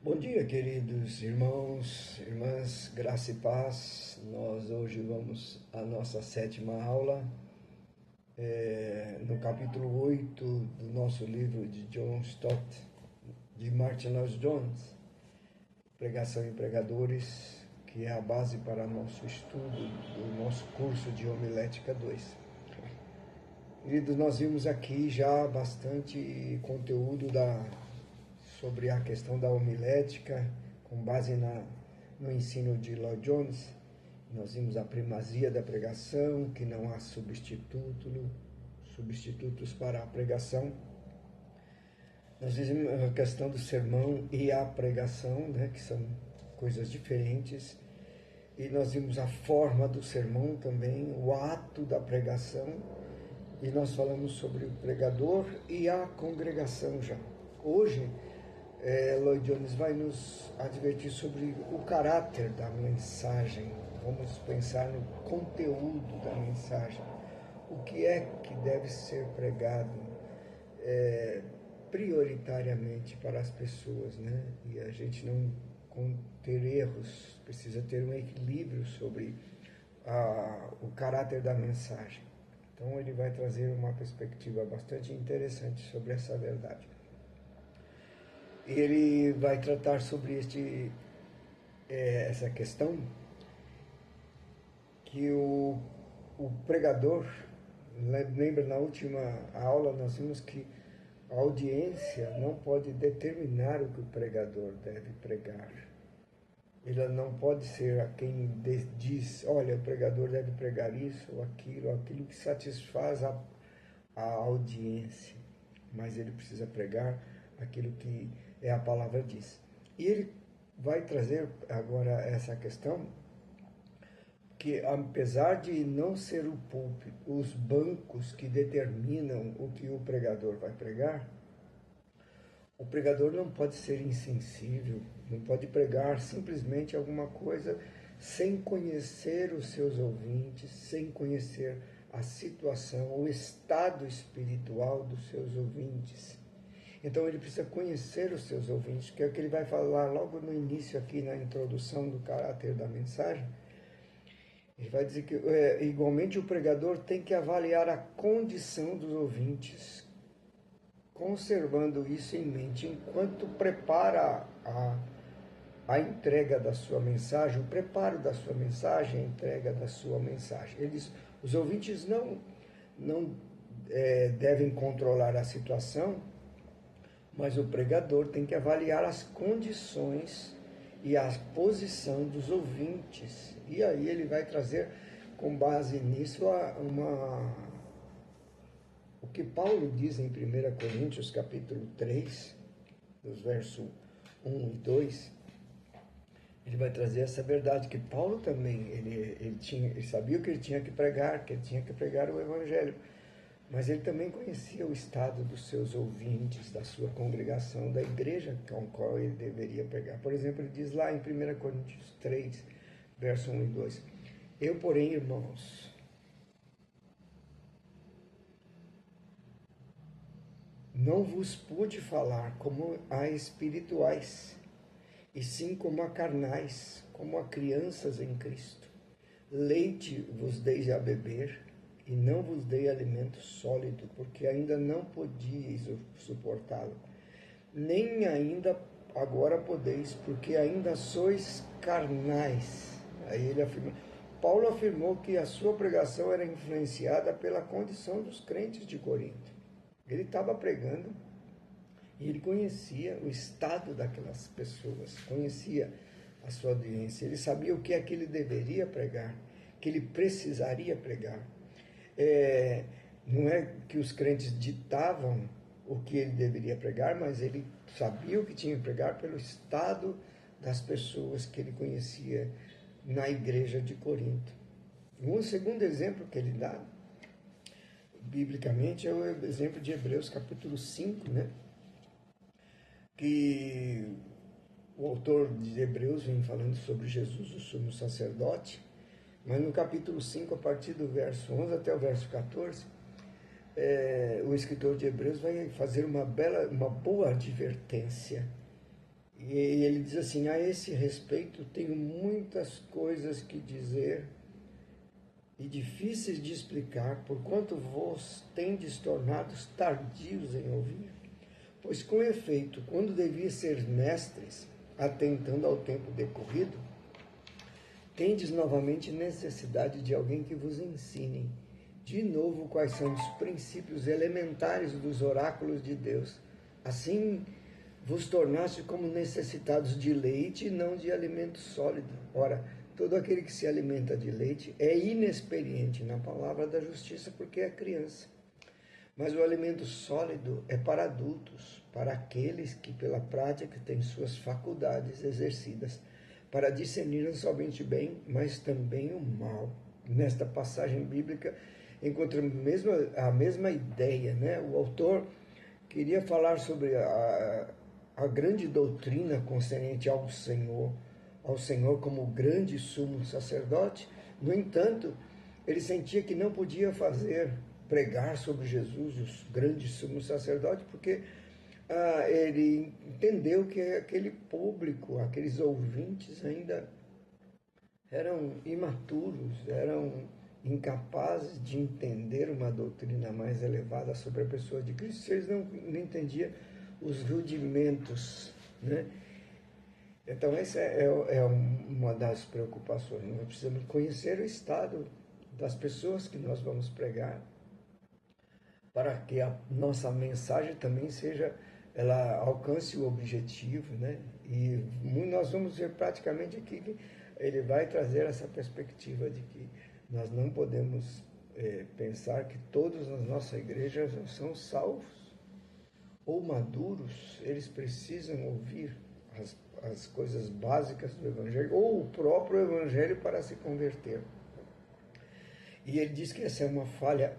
Bom dia, queridos irmãos, irmãs, graça e paz. Nós hoje vamos à nossa sétima aula, no capítulo 8 do nosso livro de John Stott, de Martyn Lloyd-Jones, Pregação e Pregadores, que é a base para nosso estudo do nosso curso de Homilética 2. Queridos, nós vimos aqui já bastante conteúdo sobre a questão da homilética, com base no ensino de Lloyd-Jones. Nós vimos a primazia da pregação, que não há substitutos para a pregação. Nós vimos a questão do sermão e a pregação, né, que são coisas diferentes. E nós vimos a forma do sermão também, o ato da pregação. E nós falamos sobre o pregador e a congregação já. Hoje, Lloyd-Jones vai nos advertir sobre o caráter da mensagem. Vamos pensar no conteúdo da mensagem. O que é que deve ser pregado prioritariamente para as pessoas, né? E a gente não ter erros, precisa ter um equilíbrio sobre o caráter da mensagem. Então ele vai trazer uma perspectiva bastante interessante sobre essa verdade. Ele vai tratar sobre essa questão que o pregador, lembra na última aula nós vimos que a audiência não pode determinar o que o pregador deve pregar. Ele não pode ser a quem diz, olha, o pregador deve pregar isso ou aquilo que satisfaz a audiência, mas ele precisa pregar aquilo que a palavra diz. E ele vai trazer agora essa questão, que apesar de não ser o púlpito, os bancos que determinam o que o pregador vai pregar, o pregador não pode ser insensível, não pode pregar simplesmente alguma coisa sem conhecer os seus ouvintes, sem conhecer a situação, o estado espiritual dos seus ouvintes. Então ele precisa conhecer os seus ouvintes, que é o que ele vai falar logo no início aqui na introdução do caráter da mensagem. Ele vai dizer que igualmente o pregador tem que avaliar a condição dos ouvintes, conservando isso em mente enquanto prepara a entrega da sua mensagem, o preparo da sua mensagem, a entrega da sua mensagem. Ele diz, os ouvintes não devem controlar a situação, mas o pregador tem que avaliar as condições e a posição dos ouvintes. E aí ele vai trazer, com base nisso, o que Paulo diz em 1 Coríntios, capítulo 3, dos versos 1 e 2. Ele vai trazer essa verdade, que Paulo também, ele sabia o que ele tinha que pregar o Evangelho. Mas ele também conhecia o estado dos seus ouvintes, da sua congregação, da igreja com a qual ele deveria pregar. Por exemplo, ele diz lá em 1 Coríntios 3, verso 1 e 2. Eu, porém, irmãos, não vos pude falar como a espirituais, e sim como a carnais, como a crianças em Cristo. Leite vos dei a beber, e não vos dei alimento sólido, porque ainda não podíeis suportá-lo. Nem ainda agora podeis, porque ainda sois carnais. Aí ele afirma. Paulo afirmou que a sua pregação era influenciada pela condição dos crentes de Corinto. Ele estava pregando e ele conhecia o estado daquelas pessoas, conhecia a sua audiência, ele sabia o que é que ele deveria pregar, que ele precisaria pregar. Não é que os crentes ditavam o que ele deveria pregar, mas ele sabia o que tinha que pregar pelo estado das pessoas que ele conhecia na igreja de Corinto. Um segundo exemplo que ele dá, biblicamente, é o exemplo de Hebreus capítulo 5, né? Que o autor de Hebreus vem falando sobre Jesus, o sumo sacerdote, mas no capítulo 5, a partir do verso 11 até o verso 14, o escritor de Hebreus vai fazer uma boa advertência E ele diz assim: a esse respeito tenho muitas coisas que dizer e difíceis de explicar, porquanto vos tendes tornados tardios em ouvir. Pois com efeito, quando devia ser mestres, atentando ao tempo decorrido, tendes novamente necessidade de alguém que vos ensine de novo quais são os princípios elementares dos oráculos de Deus. Assim vos tornaste como necessitados de leite e não de alimento sólido. Ora, todo aquele que se alimenta de leite é inexperiente na palavra da justiça, porque é criança. Mas o alimento sólido é para adultos, para aqueles que pela prática têm suas faculdades exercidas, para discernir não somente o bem, mas também o mal. Nesta passagem bíblica encontramos a mesma ideia, né? O autor queria falar sobre a grande doutrina concernente ao Senhor como grande sumo sacerdote. No entanto, ele sentia que não podia pregar sobre Jesus, o grande sumo sacerdote, porque ele entendeu que aquele público, aqueles ouvintes ainda eram imaturos, eram incapazes de entender uma doutrina mais elevada sobre a pessoa de Cristo, eles não entendiam os rudimentos, né? Então essa é uma das preocupações. Nós precisamos conhecer o estado das pessoas que nós vamos pregar, para que a nossa mensagem também ela alcance o objetivo, né? E nós vamos ver praticamente aqui que ele vai trazer essa perspectiva de que nós não podemos pensar que todos na nossa igreja são salvos ou maduros. Eles precisam ouvir as coisas básicas do Evangelho, ou o próprio Evangelho, para se converter. E ele diz que essa é uma falha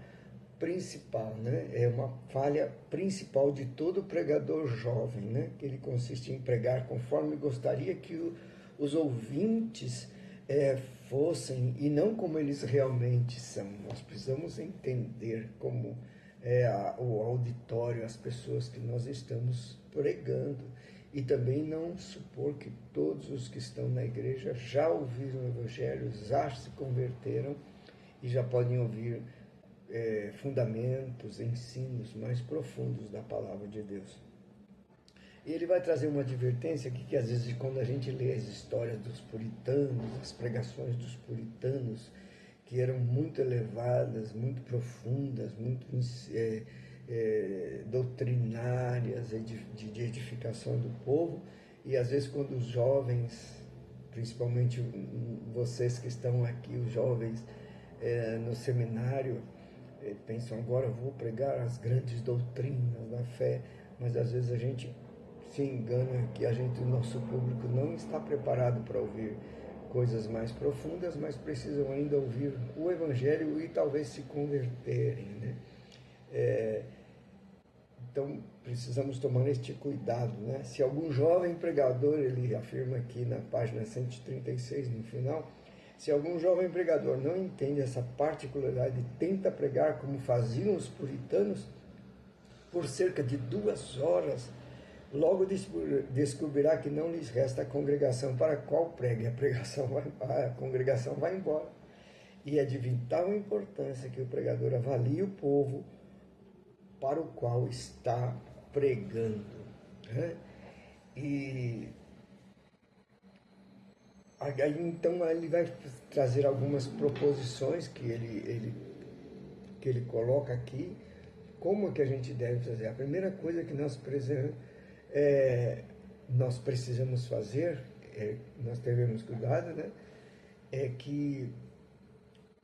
principal, né? É uma falha principal de todo pregador jovem, né? Que ele consiste em pregar conforme gostaria que os ouvintes fossem, e não como eles realmente são. Nós precisamos entender como o auditório, as pessoas que nós estamos pregando, e também não supor que todos os que estão na igreja já ouviram o Evangelho, já se converteram e já podem ouvir fundamentos, ensinos mais profundos da palavra de Deus. E ele vai trazer uma advertência aqui, que às vezes quando a gente lê as histórias dos puritanos, as pregações dos puritanos, que eram muito elevadas, muito profundas, muito doutrinárias, de edificação do povo, e às vezes quando os jovens, principalmente vocês que estão aqui, os jovens no seminário, pensam, agora eu vou pregar as grandes doutrinas da fé, mas às vezes a gente se engana que o nosso público não está preparado para ouvir coisas mais profundas, mas precisam ainda ouvir o Evangelho e talvez se converterem, né? Então precisamos tomar este cuidado, né? Se algum jovem pregador, ele afirma aqui na página 136, no final, se algum jovem pregador não entende essa particularidade e tenta pregar como faziam os puritanos, por cerca de 2 horas, logo descobrirá que não lhes resta a congregação para a qual pregue. A congregação vai embora. E é de vital importância que o pregador avalie o povo para o qual está pregando, né? E aí, então, ele vai trazer algumas proposições que ele coloca aqui, como que a gente deve fazer. A primeira coisa que nós precisamos fazer, nós devemos cuidado, né? É que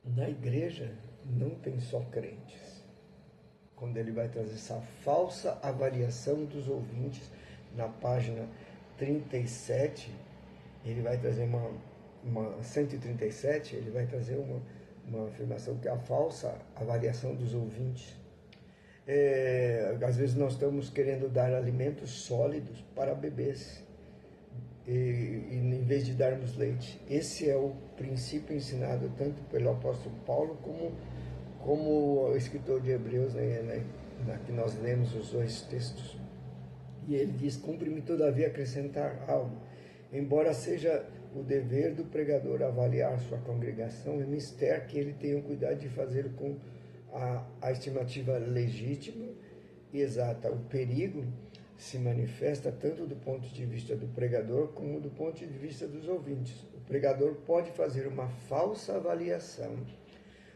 na igreja não tem só crentes. Quando ele vai trazer essa falsa avaliação dos ouvintes, na página 37, ele vai trazer 137, ele vai trazer uma afirmação que é a falsa avaliação dos ouvintes. Às vezes nós estamos querendo dar alimentos sólidos para bebês, e em vez de darmos leite. Esse é o princípio ensinado tanto pelo apóstolo Paulo como o escritor de Hebreus, né, que nós lemos os 2 textos. E ele diz: cumpre-me todavia acrescentar algo. Embora seja o dever do pregador avaliar sua congregação, é mister que ele tenha o cuidado de fazer com a estimativa legítima e exata. O perigo se manifesta tanto do ponto de vista do pregador como do ponto de vista dos ouvintes. O pregador pode fazer uma falsa avaliação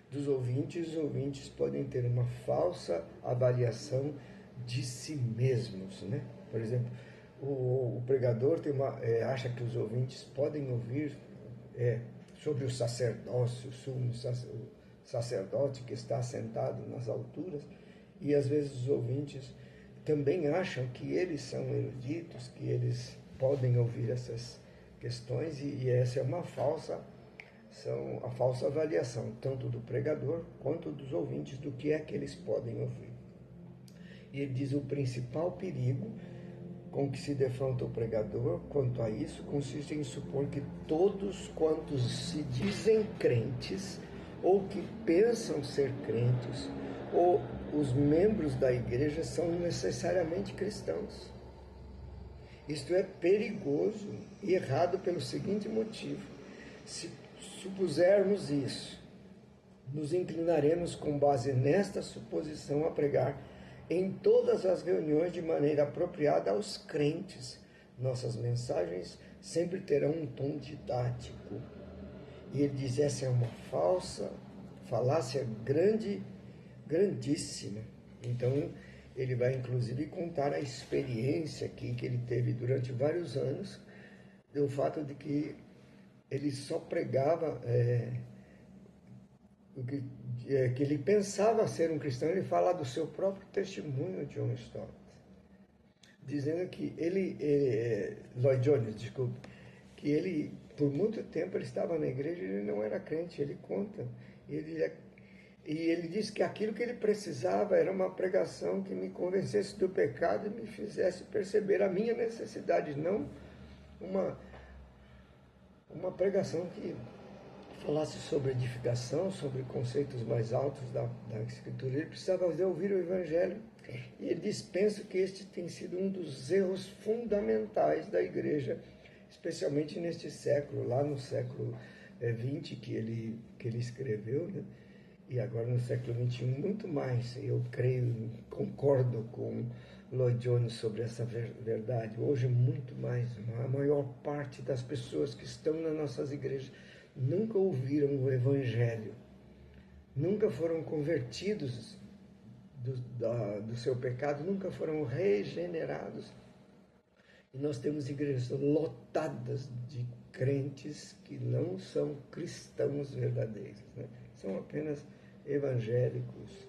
dos ouvintes, os ouvintes podem ter uma falsa avaliação de si mesmos, né? Por exemplo, o pregador acha que os ouvintes podem ouvir sobre o sacerdócio, o sacerdote que está sentado nas alturas, e às vezes os ouvintes também acham que eles são eruditos, que eles podem ouvir essas questões, e essa é a falsa avaliação, tanto do pregador quanto dos ouvintes, do que é que eles podem ouvir. E ele diz: o principal perigo com que se defronta o pregador quanto a isso consiste em supor que todos quantos se dizem crentes ou que pensam ser crentes ou os membros da igreja são necessariamente cristãos. Isto é perigoso e errado pelo seguinte motivo: se supusermos isso, nos inclinaremos com base nesta suposição a pregar em todas as reuniões de maneira apropriada aos crentes. Nossas mensagens sempre terão um tom didático. E ele diz: essa é uma falácia grandíssima. Então, ele vai inclusive contar a experiência que ele teve durante vários anos, do fato de que ele só pregava que ele pensava ser um cristão. Ele fala do seu próprio testemunho, John Stott, dizendo que Lloyd Jones, desculpe, que ele, por muito tempo, ele estava na igreja e ele não era crente. Ele conta, e ele diz que aquilo que ele precisava era uma pregação que me convencesse do pecado e me fizesse perceber a minha necessidade, não uma pregação que falasse sobre edificação, sobre conceitos mais altos da Escritura. Ele precisava ouvir o Evangelho. E ele diz: penso que este tem sido um dos erros fundamentais da igreja, especialmente neste século, lá no século XX que ele escreveu, né? E agora no século XXI muito mais. Eu creio, concordo com Lloyd Jones sobre essa verdade. Hoje muito mais. A maior parte das pessoas que estão nas nossas igrejas nunca ouviram o Evangelho, nunca foram convertidos do seu pecado, nunca foram regenerados. E nós temos igrejas lotadas de crentes que não são cristãos verdadeiros, né? São apenas evangélicos,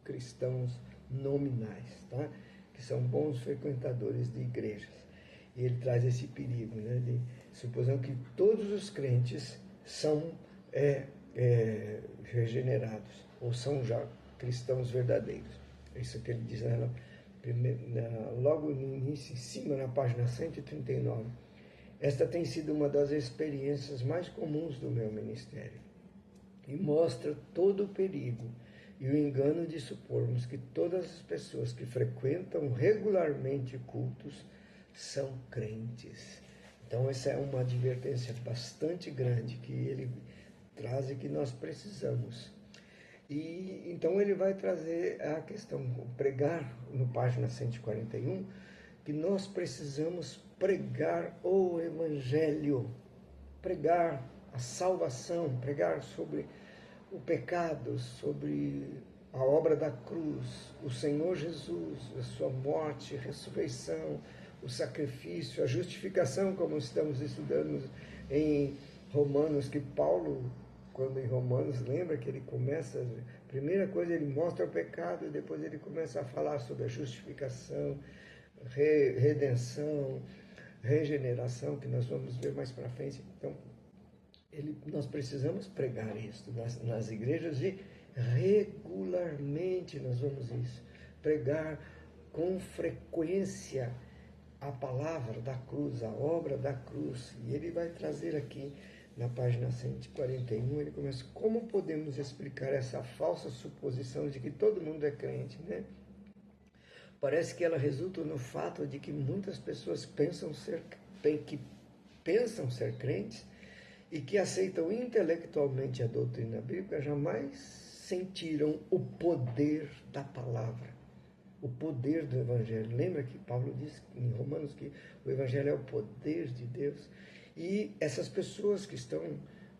cristãos nominais, tá? Que são bons frequentadores de igrejas. E ele traz esse perigo, né? De suposão que todos os crentes são regenerados, ou são já cristãos verdadeiros. É isso que ele diz logo no início, em cima, na página 139. Esta tem sido uma das experiências mais comuns do meu ministério e mostra todo o perigo e o engano de supormos que todas as pessoas que frequentam regularmente cultos são crentes. Então essa é uma advertência bastante grande que ele traz e que nós precisamos. E então ele vai trazer a questão, pregar, no página 141, que nós precisamos pregar o Evangelho, pregar a salvação, pregar sobre o pecado, sobre a obra da cruz, o Senhor Jesus, a sua morte, ressurreição, o sacrifício, a justificação, como estamos estudando em Romanos, que Paulo, quando em Romanos, lembra que ele começa, a primeira coisa ele mostra o pecado, e depois ele começa a falar sobre a justificação, redenção, regeneração, que nós vamos ver mais para frente. Então, nós precisamos pregar isso nas igrejas, e regularmente nós vamos isso, pregar com frequência a palavra da cruz, a obra da cruz. E ele vai trazer aqui na página 141, ele começa: como podemos explicar essa falsa suposição de que todo mundo é crente, né? Parece que ela resulta no fato de que muitas pessoas que pensam ser crentes e que aceitam intelectualmente a doutrina bíblica jamais sentiram o poder da palavra, o poder do Evangelho. Lembra que Paulo diz em Romanos que o Evangelho é o poder de Deus? E essas pessoas que estão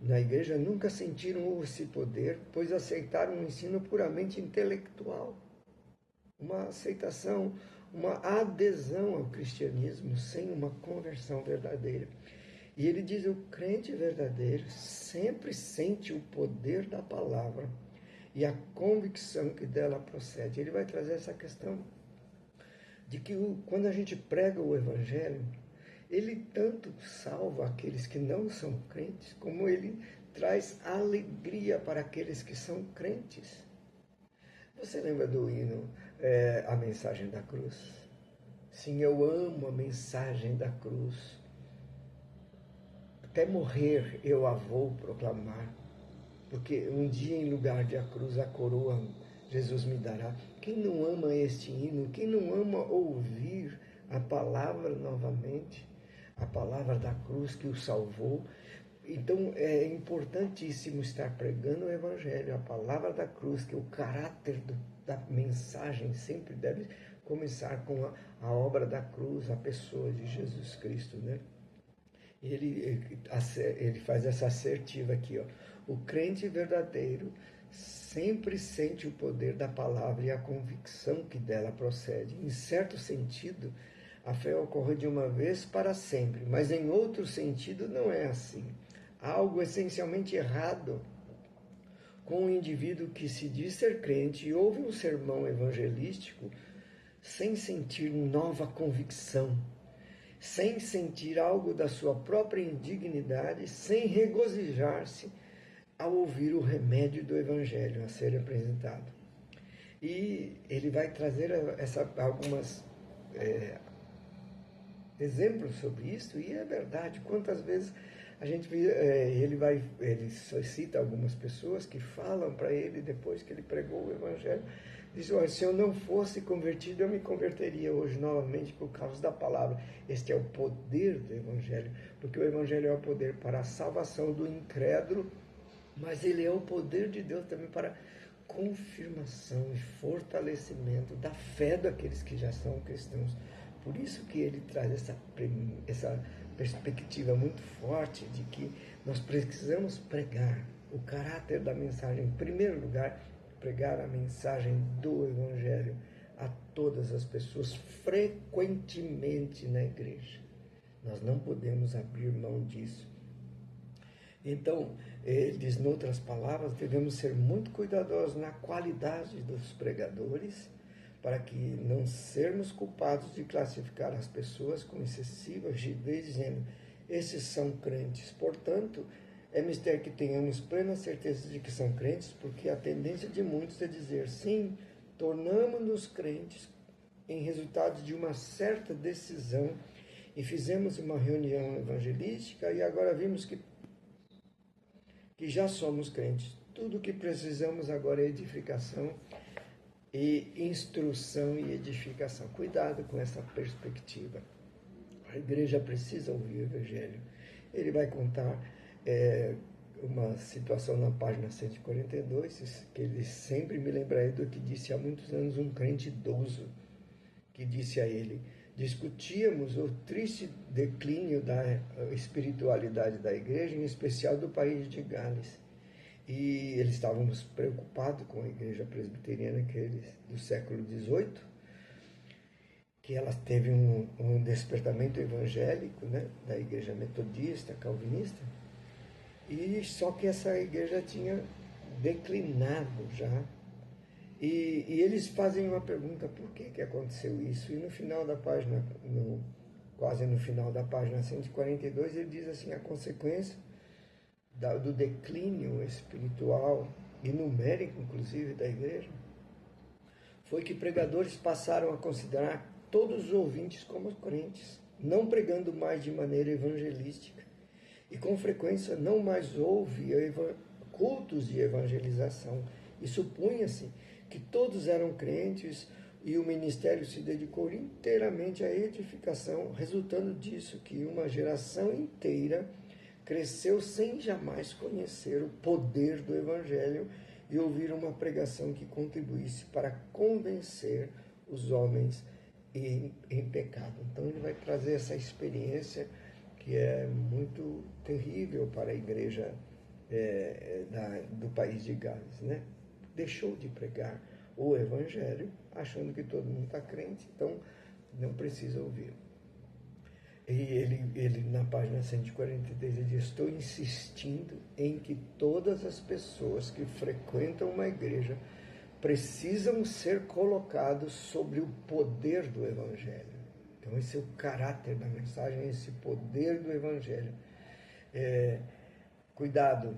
na igreja nunca sentiram esse poder, pois aceitaram um ensino puramente intelectual. Uma aceitação, uma adesão ao cristianismo sem uma conversão verdadeira. E ele diz: o crente verdadeiro sempre sente o poder da palavra e a convicção que dela procede. Ele vai trazer essa questão de que quando a gente prega o Evangelho, ele tanto salva aqueles que não são crentes, como ele traz alegria para aqueles que são crentes. Você lembra do hino A Mensagem da Cruz? Sim, eu amo a mensagem da cruz. Até morrer eu a vou proclamar, porque um dia em lugar de a cruz, a coroa Jesus me dará. Quem não ama este hino? Quem não ama ouvir a palavra novamente? A palavra da cruz que o salvou. Então é importantíssimo estar pregando o Evangelho, a palavra da cruz, que o caráter da mensagem sempre deve começar com a obra da cruz, a pessoa de Jesus Cristo, né? Ele faz essa assertiva aqui, ó. O crente verdadeiro sempre sente o poder da palavra e a convicção que dela procede. Em certo sentido, a fé ocorre de uma vez para sempre, mas em outro sentido não é assim. Há algo essencialmente errado com o indivíduo que se diz ser crente e ouve um sermão evangelístico sem sentir nova convicção, sem sentir algo da sua própria indignidade, sem regozijar-se ao ouvir o remédio do Evangelho a ser apresentado. E ele vai trazer algumas exemplos sobre isso, e é verdade. Quantas vezes a gente ele cita algumas pessoas que falam para ele, depois que ele pregou o Evangelho, diz: olha, se eu não fosse convertido, eu me converteria hoje novamente por causa da palavra. Este é o poder do Evangelho, porque o Evangelho é o poder para a salvação do incrédulo, mas ele é o poder de Deus também para confirmação e fortalecimento da fé daqueles que já são cristãos. Por isso que ele traz essa perspectiva muito forte de que nós precisamos pregar o caráter da mensagem. Em primeiro lugar, pregar a mensagem do Evangelho a todas as pessoas, frequentemente na igreja. Nós não podemos abrir mão disso. Então, ele diz, em outras palavras, devemos ser muito cuidadosos na qualidade dos pregadores, para que não sermos culpados de classificar as pessoas com excessiva rigidez, dizendo: esses são crentes. Portanto, é mister que tenhamos plena certeza de que são crentes, porque a tendência de muitos é dizer: sim, tornamos-nos crentes em resultado de uma certa decisão e fizemos uma reunião evangelística e agora vimos que já somos crentes. Tudo o que precisamos agora é edificação e instrução e edificação. Cuidado com essa perspectiva. A igreja precisa ouvir o Evangelho. Ele vai contar uma situação na página 142, que ele sempre me lembrarei do que disse há muitos anos um crente idoso, que disse a ele: discutíamos o triste declínio da espiritualidade da igreja, em especial do país de Gales. E eles estávamos preocupados com a igreja presbiteriana do século XVIII, que ela teve um despertamento evangélico, né, da igreja metodista, calvinista, e só que essa igreja tinha declinado já. E eles fazem uma pergunta: por que aconteceu isso? E no final da página, quase no final da página 142, ele diz assim: a consequência do declínio espiritual e numérico, inclusive, da igreja, foi que pregadores passaram a considerar todos os ouvintes como crentes, não pregando mais de maneira evangelística, e com frequência não mais houve cultos de evangelização, e supunha-se que todos eram crentes, e o ministério se dedicou inteiramente à edificação, resultando disso que uma geração inteira cresceu sem jamais conhecer o poder do Evangelho e ouvir uma pregação que contribuísse para convencer os homens em pecado. Então ele vai trazer essa experiência que é muito terrível para a igreja do país de Gales, né? Deixou de pregar o Evangelho, achando que todo mundo está crente, então não precisa ouvir. E ele na página 143, ele diz: estou insistindo em que todas as pessoas que frequentam uma igreja precisam ser colocados sobre o poder do Evangelho. Então esse é o caráter da mensagem, esse poder do Evangelho. Cuidado,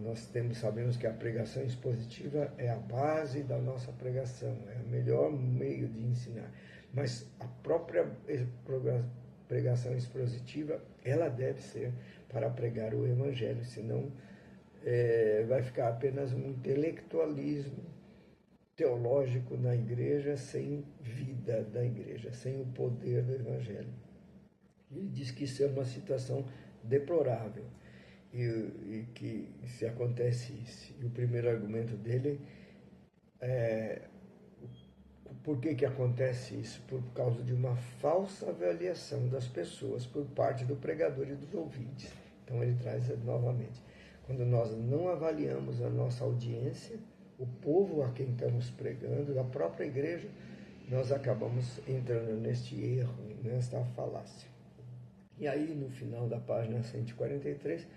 nós sabemos que a pregação expositiva é a base da nossa pregação, é o melhor meio de ensinar, mas a própria pregação expositiva, ela deve ser para pregar o Evangelho, senão vai ficar apenas um intelectualismo teológico na igreja, sem vida da igreja, sem o poder do Evangelho. Ele diz que isso é uma situação deplorável. E que se acontece isso, e o primeiro argumento dele é por que acontece isso? Por causa de uma falsa avaliação das pessoas por parte do pregador e dos ouvintes. Então ele traz novamente, quando nós não avaliamos a nossa audiência, o povo a quem estamos pregando, a própria igreja, nós acabamos entrando neste erro, nesta falácia. E aí no final da página 143,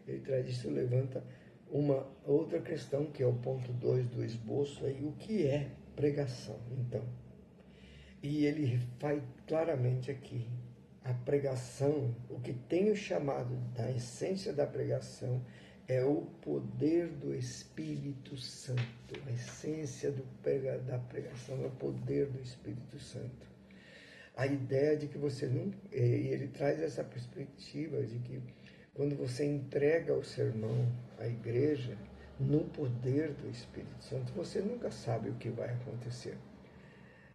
ele traz isso, levanta uma outra questão, que é o ponto 2 do esboço, aí, o que é pregação, então? E ele faz claramente aqui, a pregação, o que tenho chamado da essência da pregação, é o poder do Espírito Santo. A essência da pregação é o poder do Espírito Santo. A ideia de que você não... E ele traz essa perspectiva de que quando você entrega o sermão à igreja no poder do Espírito Santo, você nunca sabe o que vai acontecer.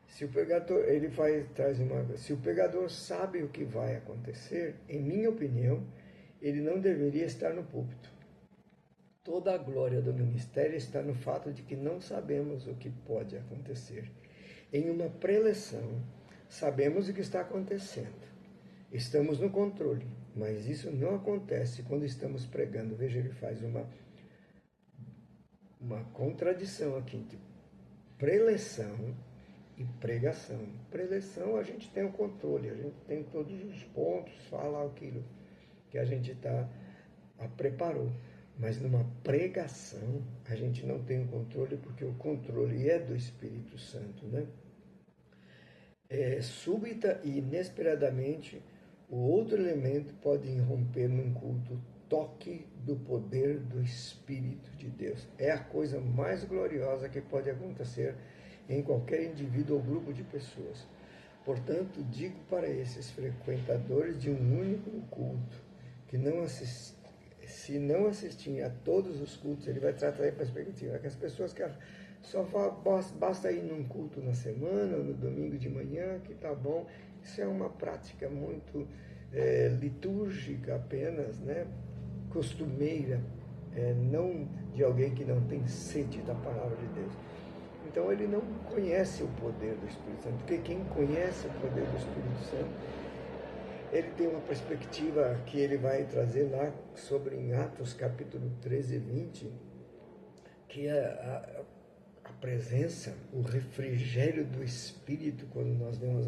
Se o pregador, se o pregador sabe o que vai acontecer, em minha opinião, ele não deveria estar no púlpito. Toda a glória do ministério está no fato de que não sabemos o que pode acontecer. Em uma preleção, sabemos o que está acontecendo. Estamos no controle, mas isso não acontece quando estamos pregando. Veja, ele faz uma contradição aqui entre preleção e pregação. Preleção, a gente tem o controle, a gente tem todos os pontos, fala aquilo que a gente preparou. Mas numa pregação, a gente não tem o controle, porque o controle é do Espírito Santo, né? Súbita e inesperadamente, o outro elemento pode irromper num culto, toque do poder do Espírito de Deus. É a coisa mais gloriosa que pode acontecer em qualquer indivíduo ou grupo de pessoas. Portanto, digo para esses frequentadores de um único culto, que se não assistirem a todos os cultos, ele vai tratar a perspectiva, que as pessoas que só basta ir num culto na semana, no domingo de manhã, que tá bom. Isso é uma prática muito litúrgica apenas, né? Costumeira, não de alguém que não tem sede da palavra de Deus. Então ele não conhece o poder do Espírito Santo, porque quem conhece o poder do Espírito Santo, ele tem uma perspectiva que ele vai trazer lá sobre em Atos capítulo 13 e 20, que é a presença, o refrigério do Espírito, quando nós vemos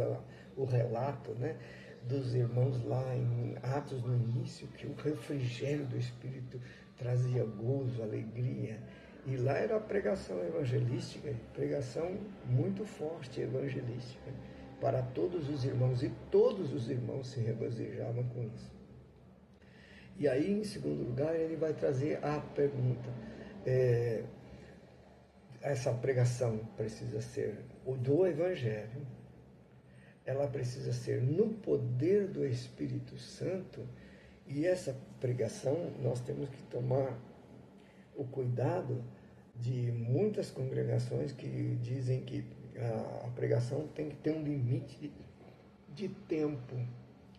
o relato, né, dos irmãos lá em Atos no início, que o refrigério do Espírito trazia gozo, alegria. E lá era a pregação evangelística, pregação muito forte evangelística, para todos os irmãos, e todos os irmãos se regozijavam com isso. E aí, em segundo lugar, ele vai trazer a pergunta, essa pregação precisa ser o do Evangelho, ela precisa ser no poder do Espírito Santo, e essa pregação nós temos que tomar o cuidado de muitas congregações que dizem que A pregação tem que ter um limite de tempo,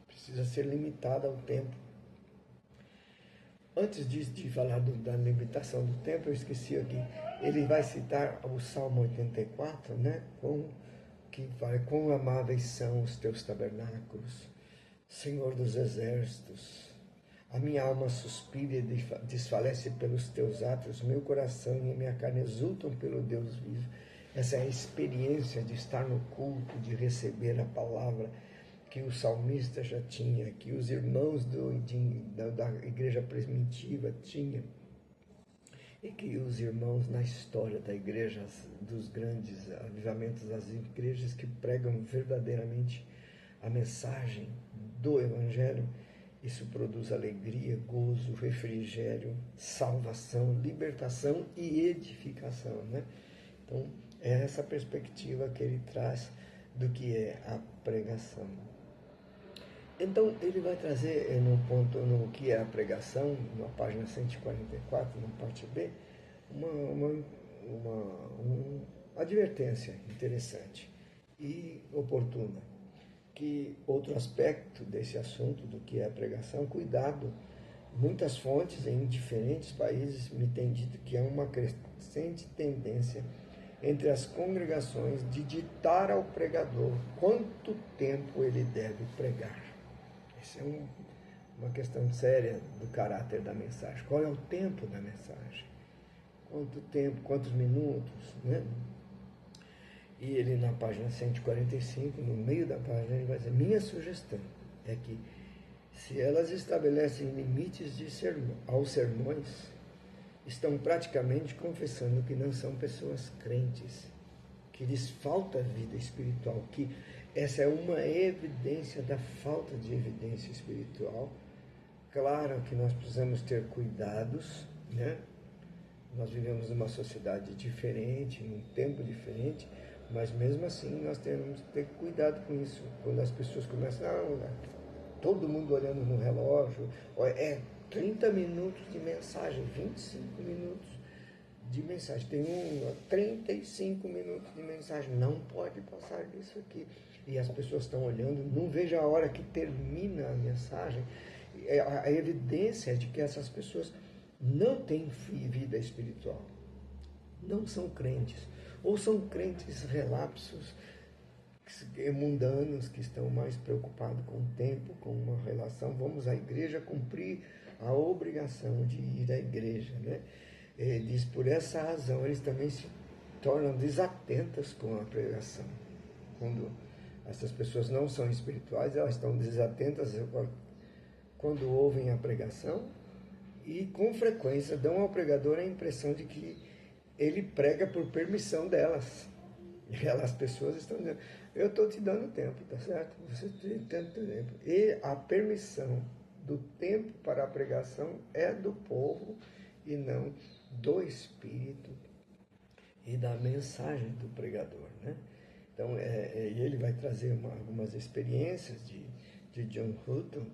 precisa ser limitada ao tempo. Antes de falar da limitação do tempo, eu esqueci aqui, ele vai citar o Salmo 84, né? Que fala, quão amáveis são os teus tabernáculos, Senhor dos exércitos. A minha alma suspira e desfalece pelos teus atos, meu coração e minha carne exultam pelo Deus vivo. Essa é a experiência de estar no culto, de receber a palavra que o salmista já tinha, que os irmãos da igreja primitiva tinham, e que os irmãos na história da igreja, dos grandes avivamentos das igrejas que pregam verdadeiramente a mensagem do Evangelho, isso produz alegria, gozo, refrigério, salvação, libertação e edificação, né? Então, é essa perspectiva que ele traz do que é a pregação. Então, ele vai trazer no que é a pregação, na página 144, na parte B, uma advertência interessante e oportuna. Que outro aspecto desse assunto do que é a pregação, cuidado, muitas fontes em diferentes países me têm dito que há uma crescente tendência entre as congregações de ditar ao pregador quanto tempo ele deve pregar. Essa é uma questão séria do caráter da mensagem. Qual é o tempo da mensagem? Quanto tempo, quantos minutos, né? E ele na página 145, no meio da página, ele vai dizer, minha sugestão é que se elas estabelecem limites aos sermões, estão praticamente confessando que não são pessoas crentes, que lhes falta vida espiritual, que essa é uma evidência da falta de evidência espiritual. Claro que nós precisamos ter cuidados, né? Nós vivemos numa sociedade diferente, num tempo diferente, mas mesmo assim nós temos que ter cuidado com isso. Quando as pessoas começam, todo mundo olhando no relógio, 30 minutos de mensagem, 25 minutos de mensagem, tem 35 minutos de mensagem, não pode passar disso aqui. E as pessoas estão olhando, não vejo a hora que termina a mensagem. A evidência é de que essas pessoas não têm vida espiritual, não são crentes, ou são crentes relapsos, mundanos, que estão mais preocupados com o tempo, com uma relação. Vamos à igreja cumprir a obrigação de ir à igreja, né? Diz, por essa razão, eles também se tornam desatentas com a pregação. Quando essas pessoas não são espirituais, elas estão desatentas quando ouvem a pregação e, com frequência, dão ao pregador a impressão de que ele prega por permissão delas. E as pessoas estão dizendo, eu estou te dando tempo, tá certo? Você tem tanto tempo. E a permissão do tempo para a pregação é do povo e não do Espírito e da mensagem do pregador, né? Então, ele vai trazer algumas experiências de John Hutton,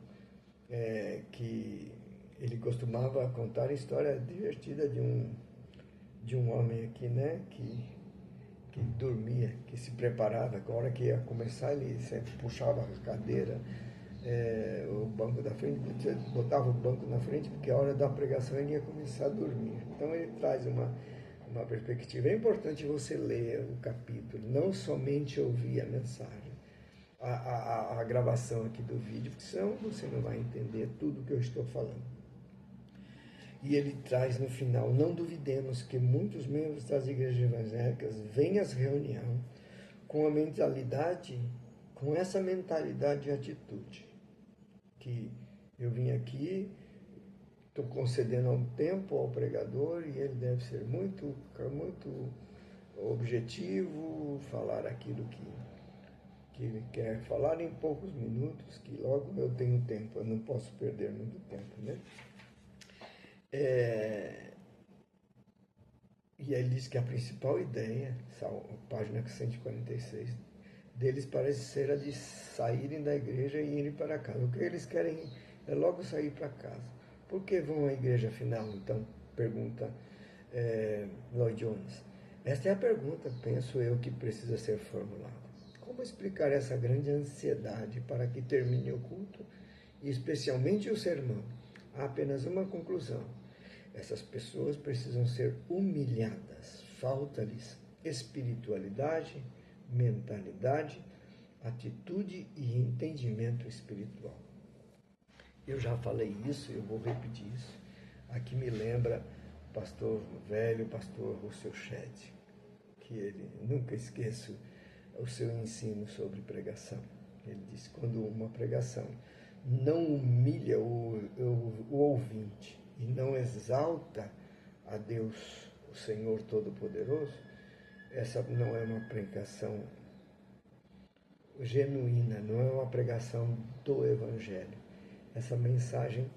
que ele costumava contar a história divertida de um homem aqui, né? Que dormia, que se preparava, a hora que ia começar, ele sempre puxava a cadeira, o banco da frente, botava o banco na frente, porque a hora da pregação ele ia começar a dormir. Então ele traz uma perspectiva. É importante você ler o capítulo, não somente ouvir a mensagem, a gravação aqui do vídeo, porque senão você não vai entender tudo o que eu estou falando. E ele traz no final, não duvidemos que muitos membros das igrejas evangélicas vêm às reuniões com essa mentalidade e atitude, que eu vim aqui, estou concedendo um tempo ao pregador e ele deve ser muito, muito objetivo, falar aquilo que ele quer falar em poucos minutos, que logo eu tenho tempo, eu não posso perder muito tempo, né? E ele diz que a principal ideia, página 146, deles parece ser a de saírem da igreja e irem para casa. O que eles querem é logo sair para casa. Por que vão à igreja afinal, então? Pergunta Lloyd Jones. Esta é a pergunta, penso eu, que precisa ser formulada. Como explicar essa grande ansiedade para que termine o culto, e especialmente o sermão? Há apenas uma conclusão. Essas pessoas precisam ser humilhadas. Falta-lhes espiritualidade, mentalidade, atitude e entendimento espiritual. Eu já falei isso, eu vou repetir isso. Aqui me lembra o pastor velho, pastor Russell Shedd, que ele, nunca esqueço o seu ensino sobre pregação. Ele disse, quando uma pregação não humilha o ouvinte e não exalta a Deus, o Senhor Todo-Poderoso, essa não é uma pregação genuína, não é uma pregação do Evangelho. Essa mensagem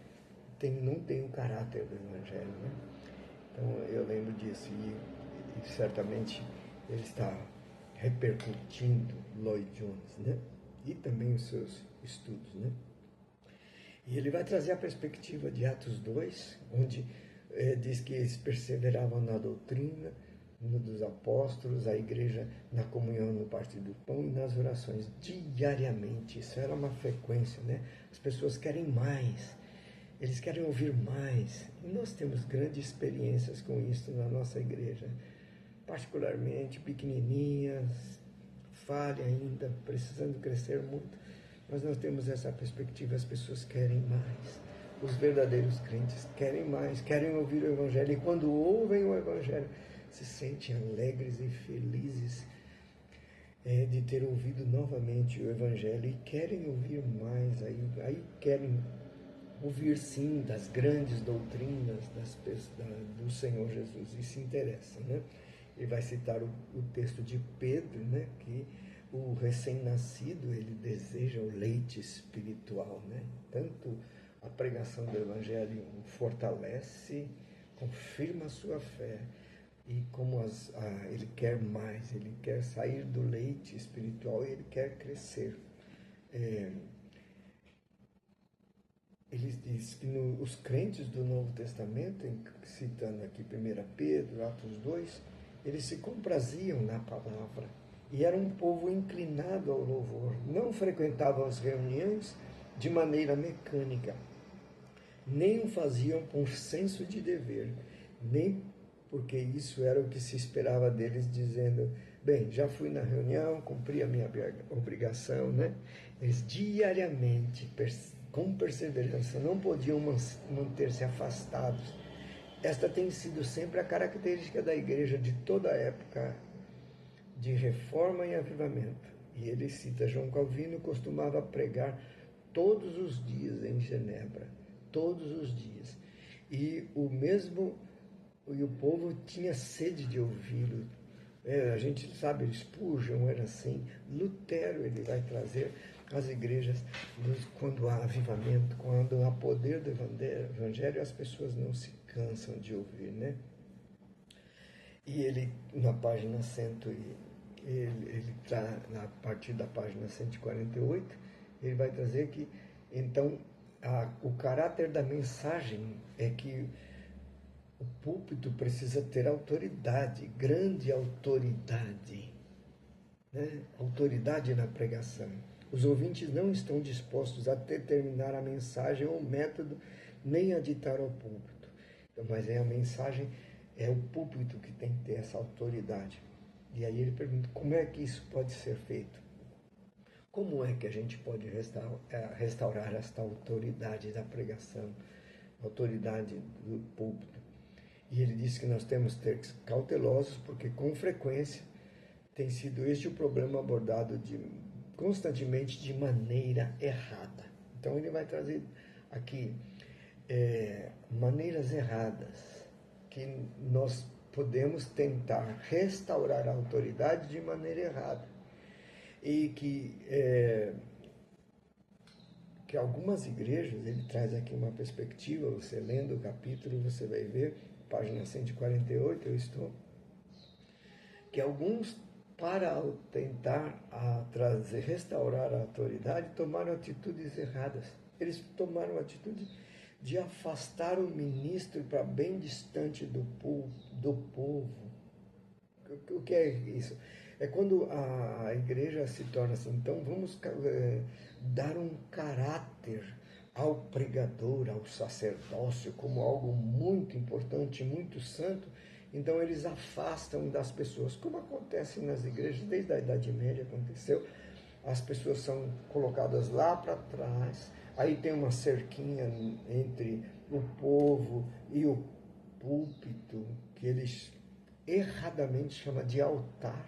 não tem o caráter do Evangelho, né? Então eu lembro disso e certamente ele está repercutindo Lloyd Jones, né? E também os seus estudos, né? E ele vai trazer a perspectiva de Atos 2, onde diz que eles perseveravam na doutrina, no dos apóstolos, a igreja na comunhão, no partir do pão e nas orações, diariamente. Isso era uma frequência, né? As pessoas querem mais, eles querem ouvir mais. E nós temos grandes experiências com isso na nossa igreja, particularmente pequenininhas, falha ainda, precisando crescer muito. Mas nós temos essa perspectiva, as pessoas querem mais. Os verdadeiros crentes querem mais, querem ouvir o Evangelho. E quando ouvem o Evangelho, se sentem alegres e felizes de ter ouvido novamente o Evangelho. E querem ouvir mais, aí querem ouvir sim das grandes doutrinas do Senhor Jesus. E se interessam, né? Ele vai citar o texto de Pedro, né? Que o recém-nascido, ele deseja o leite espiritual, né? Tanto a pregação do Evangelho o fortalece, confirma a sua fé, e como ele quer mais, ele quer sair do leite espiritual e ele quer crescer. Ele diz que os crentes do Novo Testamento, citando aqui 1 Pedro, Atos 2, eles se compraziam na palavra. E era um povo inclinado ao louvor, não frequentavam as reuniões de maneira mecânica, nem o faziam por senso de dever, nem porque isso era o que se esperava deles, dizendo, bem, já fui na reunião, cumpri a minha obrigação, né? Eles diariamente, com perseverança, não podiam manter-se afastados. Esta tem sido sempre a característica da igreja de toda a época de reforma e avivamento. E ele cita, João Calvino costumava pregar todos os dias em Genebra, todos os dias. E o povo tinha sede de ouvi-lo. A gente sabe, Spurgeon era assim, Lutero, ele vai trazer as igrejas, quando há avivamento, quando há poder do Evangelho, as pessoas não se cansam de ouvir, né? E ele, na página ele está a partir da página 148, ele vai trazer que, então, o caráter da mensagem é que o púlpito precisa ter autoridade, grande autoridade, né? Autoridade na pregação. Os ouvintes não estão dispostos a determinar a mensagem ou o método, nem a ditar ao púlpito. Então, mas a mensagem, é o púlpito que tem que ter essa autoridade. E aí ele pergunta, como é que isso pode ser feito? Como é que a gente pode restaurar esta autoridade da pregação, autoridade do púlpito? E ele diz que nós temos que ter cautelosos, porque com frequência tem sido este o problema abordado constantemente de maneira errada. Então ele vai trazer aqui maneiras erradas, que nós podemos tentar restaurar a autoridade de maneira errada. E que algumas igrejas, ele traz aqui uma perspectiva, você lendo o capítulo, você vai ver, página 148, eu estou, que alguns, para tentar restaurar a autoridade, tomaram atitudes erradas. Eles tomaram a atitude de afastar o ministro para bem distante do povo. O que é isso? É quando a igreja se torna assim, então vamos dar um caráter ao pregador, ao sacerdócio, como algo muito importante, muito santo. Então eles afastam das pessoas, como acontece nas igrejas, desde a Idade Média aconteceu. As pessoas são colocadas lá para trás, aí tem uma cerquinha entre o povo e o púlpito, que eles erradamente chamam de altar,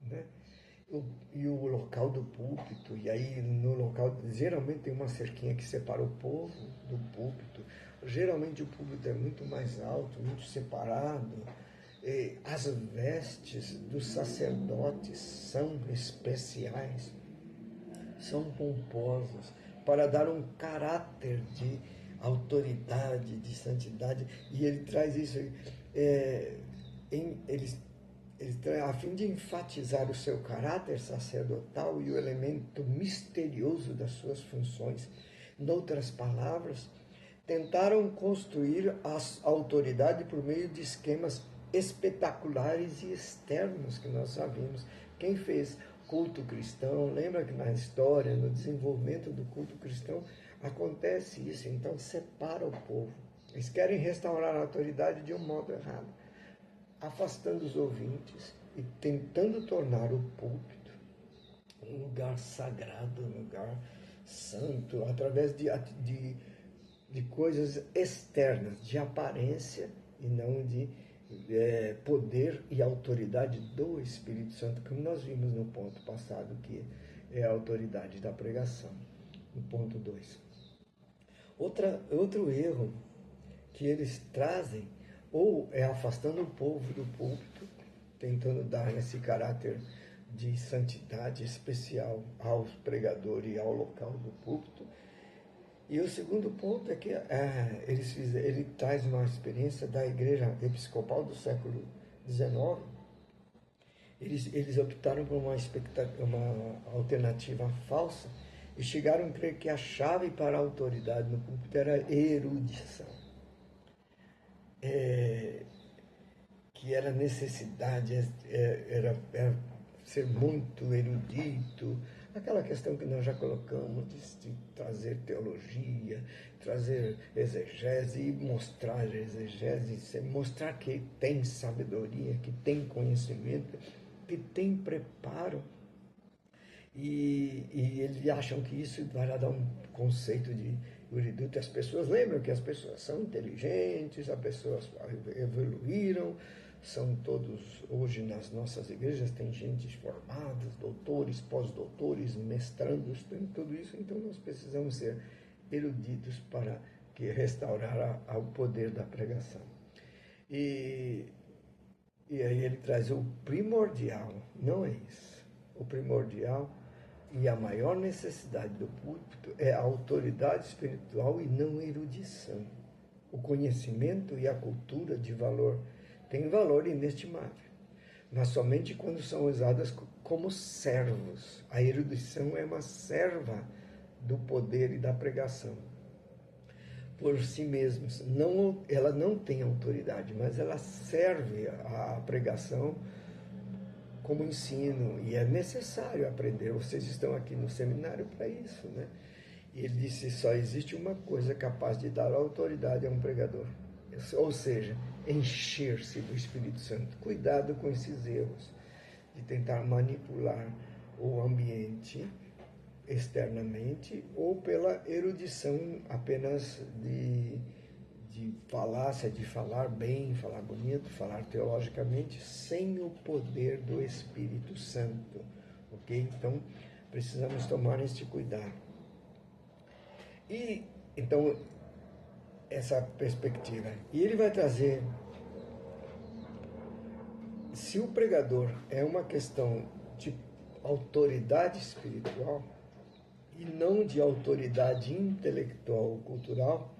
né? E o local do púlpito, e aí no local, geralmente tem uma cerquinha que separa o povo do púlpito. Geralmente o púlpito é muito mais alto, muito separado. E as vestes dos sacerdotes são especiais, são pomposas, para dar um caráter de autoridade, de santidade. E ele traz isso, a fim de enfatizar o seu caráter sacerdotal e o elemento misterioso das suas funções. Noutras palavras, tentaram construir a autoridade por meio de esquemas espetaculares e externos que nós sabemos. Quem fez culto cristão, lembra que na história, no desenvolvimento do culto cristão, acontece isso, então separa o povo. Eles querem restaurar a autoridade de um modo errado, afastando os ouvintes e tentando tornar o púlpito um lugar sagrado, um lugar santo, através de coisas externas, de aparência e não de poder e autoridade do Espírito Santo, como nós vimos no ponto passado, que é a autoridade da pregação. No ponto 2. Outro erro que eles trazem, ou é afastando o povo do púlpito, tentando dar esse caráter de santidade especial ao pregador e ao local do púlpito. E o segundo ponto é que ele traz uma experiência da igreja episcopal do século XIX. Eles optaram por uma alternativa falsa e chegaram a crer que a chave para a autoridade no púlpito era erudição. Que era necessidade, era ser muito erudito, aquela questão que nós já colocamos de trazer teologia, trazer exegese e mostrar exegese, mostrar que tem sabedoria, que tem conhecimento, que tem preparo. E eles acham que isso vai dar um conceito de erudito. As pessoas lembram que as pessoas são inteligentes, as pessoas evoluíram, são todos, hoje nas nossas igrejas tem gente formada, doutores, pós-doutores, mestrandos, tem tudo isso, então nós precisamos ser eruditos para restaurar o poder da pregação. E aí ele traz o primordial, não é isso. O primordial e a maior necessidade do púlpito é a autoridade espiritual e não a erudição. O conhecimento e a cultura de valor têm valor inestimável, mas somente quando são usadas como servos. A erudição é uma serva do poder e da pregação. Por si mesmos, ela não tem autoridade, mas ela serve à pregação como ensino, e é necessário aprender. Vocês estão aqui no seminário para isso, né? E ele disse, só existe uma coisa capaz de dar autoridade a um pregador, ou seja, encher-se do Espírito Santo. Cuidado com esses erros de tentar manipular o ambiente externamente ou pela erudição apenas de falácia, de falar bem, falar bonito, falar teologicamente, sem o poder do Espírito Santo, ok? Então, precisamos tomar este cuidado. E, então, essa perspectiva. E ele vai trazer, se o pregador é uma questão de autoridade espiritual e não de autoridade intelectual ou cultural,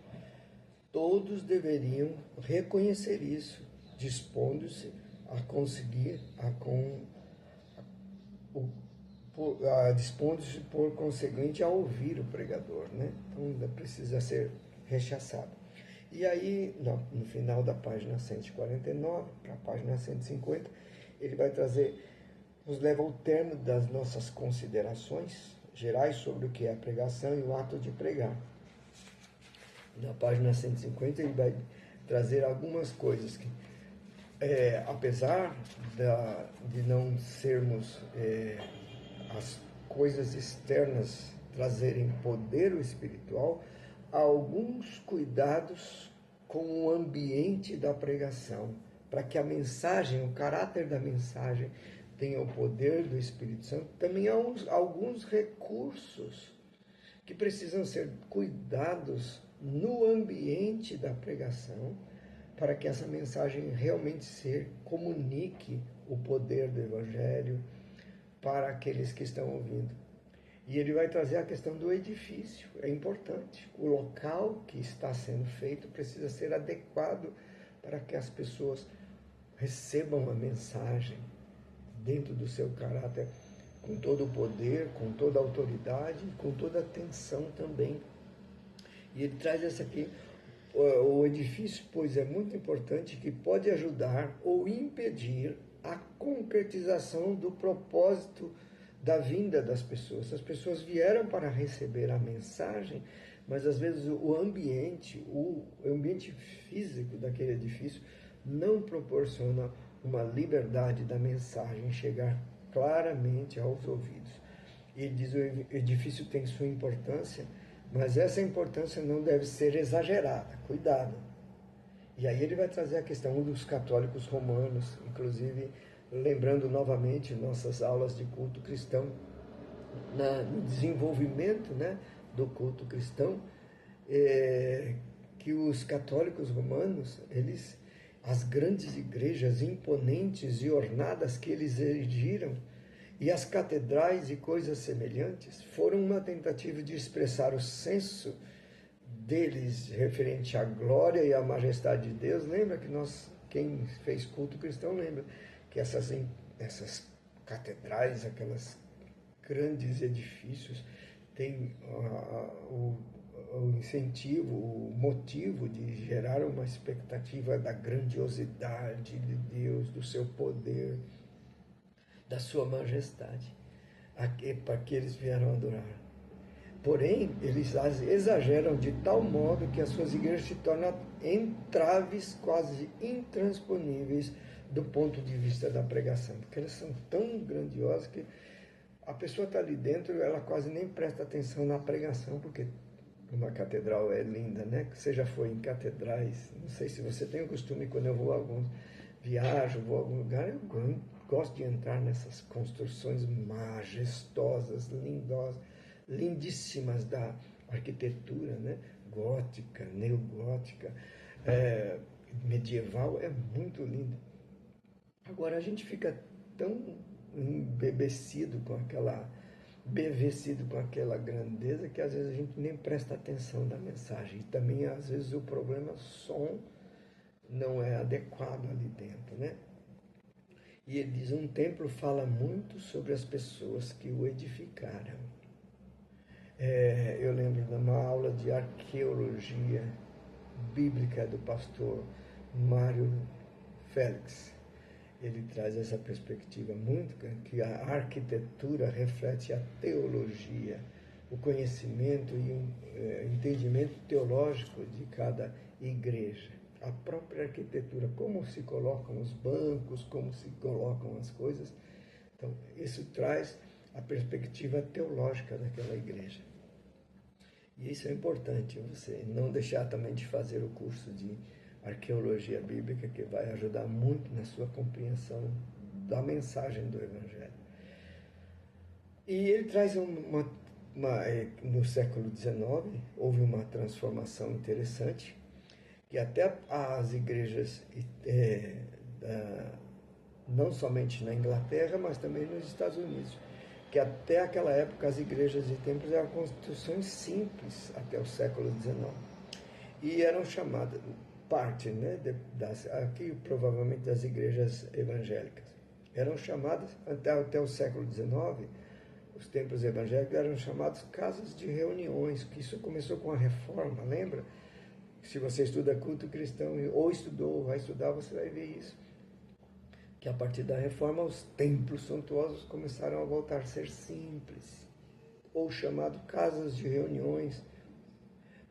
todos deveriam reconhecer isso, dispondo-se a conseguir, dispondo-se por conseguinte a ouvir o pregador, né? Então precisa ser rechaçado. E aí, no final da página 149, para a página 150, ele vai trazer, nos leva ao termo das nossas considerações gerais sobre o que é a pregação e o ato de pregar. Na página 150 ele vai trazer algumas coisas que, apesar de não sermos as coisas externas trazerem poder espiritual, há alguns cuidados com o ambiente da pregação, para que a mensagem, o caráter da mensagem tenha o poder do Espírito Santo. Também há alguns recursos que precisam ser cuidados no ambiente da pregação, para que essa mensagem realmente comunique o poder do Evangelho para aqueles que estão ouvindo. E ele vai trazer a questão do edifício, é importante. O local que está sendo feito precisa ser adequado para que as pessoas recebam a mensagem dentro do seu caráter, com todo o poder, com toda a autoridade, com toda a atenção também. E ele traz essa aqui, o edifício, pois é muito importante, que pode ajudar ou impedir a concretização do propósito da vinda das pessoas. As pessoas vieram para receber a mensagem, mas às vezes o ambiente físico daquele edifício não proporciona uma liberdade da mensagem chegar claramente aos ouvidos. E ele diz: o edifício tem sua importância, mas essa importância não deve ser exagerada. Cuidado. E aí ele vai trazer a questão dos católicos romanos, inclusive lembrando novamente nossas aulas de culto cristão, no desenvolvimento, né, do culto cristão, que os católicos romanos, as grandes igrejas imponentes e ornadas que eles erigiram, e as catedrais e coisas semelhantes, foram uma tentativa de expressar o senso deles referente à glória e à majestade de Deus. Lembra que quem fez culto cristão, lembra que essas catedrais, aquelas grandes edifícios, têm o incentivo, o motivo de gerar uma expectativa da grandiosidade de Deus, do seu poder, da sua majestade, para que eles vieram adorar. Porém, eles exageram de tal modo que as suas igrejas se tornam entraves quase intransponíveis do ponto de vista da pregação, porque elas são tão grandiosas que a pessoa está ali dentro e ela quase nem presta atenção na pregação, porque uma catedral é linda, né? Você já foi em catedrais, não sei se você tem o costume, quando eu vou a alguns viajo, vou a algum lugar, eu gosto de entrar nessas construções majestosas, lindíssimas da arquitetura, né? Gótica, neogótica, medieval, é muito lindo. Agora a gente fica tão embevecido com aquela grandeza que às vezes a gente nem presta atenção na mensagem. E também às vezes o problema, som não é adequado ali dentro, né? E ele diz: um templo fala muito sobre as pessoas que o edificaram. Eu lembro de uma aula de arqueologia bíblica do pastor Mário Félix. Ele traz essa perspectiva muito, que a arquitetura reflete a teologia, o conhecimento e o entendimento teológico de cada igreja. A própria arquitetura, como se colocam os bancos, como se colocam as coisas. Então, isso traz a perspectiva teológica daquela igreja. E isso é importante, você não deixar também de fazer o curso de arqueologia bíblica, que vai ajudar muito na sua compreensão da mensagem do Evangelho. E ele traz no século XIX, houve uma transformação interessante, que até as igrejas, não somente na Inglaterra, mas também nos Estados Unidos, que até aquela época as igrejas e templos eram construções simples, até o século XIX, e eram chamadas parte, né, aqui provavelmente das igrejas evangélicas, eram chamadas, até o século XIX, os templos evangélicos eram chamados casas de reuniões, que isso começou com a reforma, lembra? Se você estuda culto cristão, ou estudou, ou vai estudar, você vai ver isso. Que a partir da reforma, os templos suntuosos começaram a voltar a ser simples, ou chamado casas de reuniões,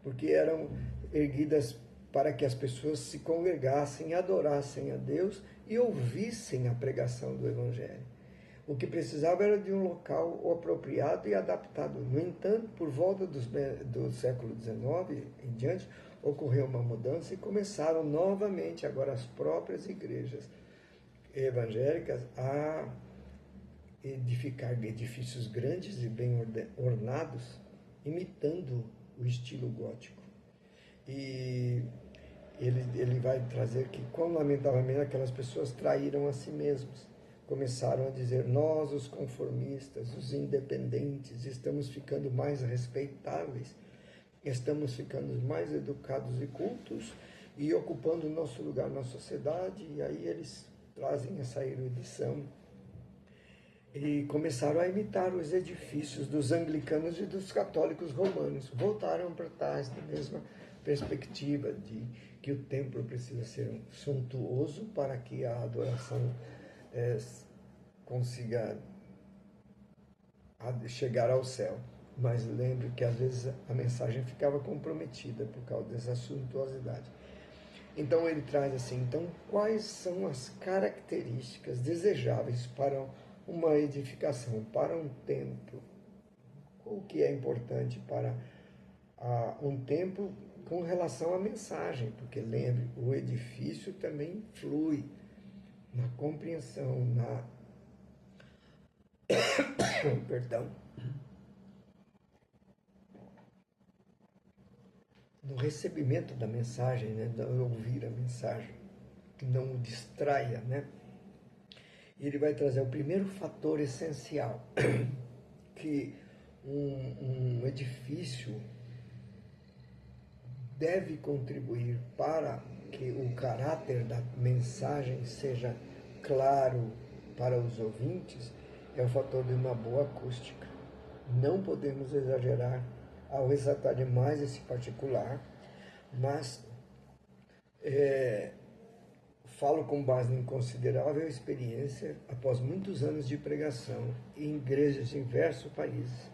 porque eram erguidas para que as pessoas se congregassem, adorassem a Deus e ouvissem a pregação do Evangelho. O que precisava era de um local apropriado e adaptado. No entanto, por volta do século XIX em diante, ocorreu uma mudança e começaram novamente, agora as próprias igrejas evangélicas, a edificar edifícios grandes e bem ornados, imitando o estilo gótico. E ele vai trazer que, quão lamentavelmente, aquelas pessoas traíram a si mesmos. Começaram a dizer: nós, os conformistas, os independentes, estamos ficando mais respeitáveis, estamos ficando mais educados e cultos e ocupando o nosso lugar na sociedade. E aí eles trazem essa erudição e começaram a imitar os edifícios dos anglicanos e dos católicos romanos. Voltaram para trás da mesma perspectiva de que o templo precisa ser suntuoso para que a adoração consiga chegar ao céu. Mas lembre que às vezes a mensagem ficava comprometida por causa dessa suntuosidade. Então ele traz assim: então quais são as características desejáveis para uma edificação, para um templo? O que é importante para um templo com relação à mensagem? Porque lembre, o edifício também flui na compreensão, no recebimento da mensagem, né? No ouvir a mensagem, que não o distraia, né? E ele vai trazer o primeiro fator essencial, que um edifício deve contribuir para que o caráter da mensagem seja claro para os ouvintes, é o fator de uma boa acústica. Não podemos exagerar ao ressaltar demais esse particular, mas falo com base em considerável experiência após muitos anos de pregação em igrejas em diversos países.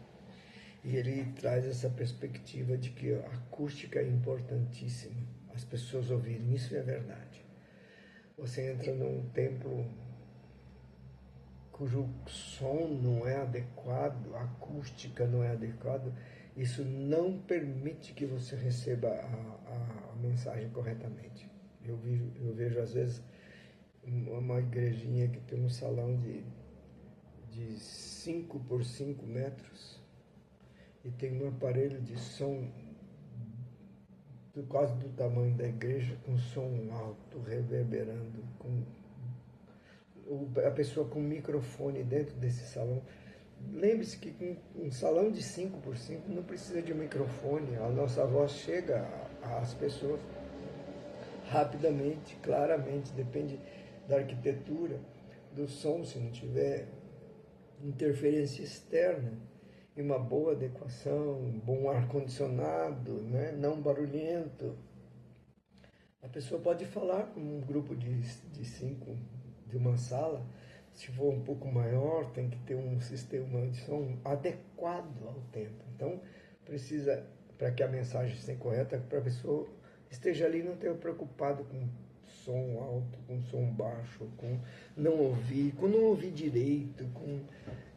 E ele traz essa perspectiva de que a acústica é importantíssima, as pessoas ouvirem, isso é verdade. Você entra num templo cujo som não é adequado, a acústica não é adequada, isso não permite que você receba a mensagem corretamente. Eu vejo às vezes uma igrejinha que tem um salão de 5 por 5 metros e tem um aparelho de som quase do tamanho da igreja, com som alto, reverberando, a pessoa com microfone dentro desse salão. Lembre-se que um salão de 5 por 5 não precisa de um microfone, a nossa voz chega às pessoas rapidamente, claramente, depende da arquitetura, do som, se não tiver interferência externa, e uma boa adequação, um bom ar-condicionado, né? Não barulhento. A pessoa pode falar com um grupo de 5 de uma sala. Se for um pouco maior, tem que ter um sistema de som adequado ao tempo. Então, precisa, para que a mensagem seja correta, para a pessoa esteja ali e não esteja preocupado com som alto, com som baixo, com não ouvir direito.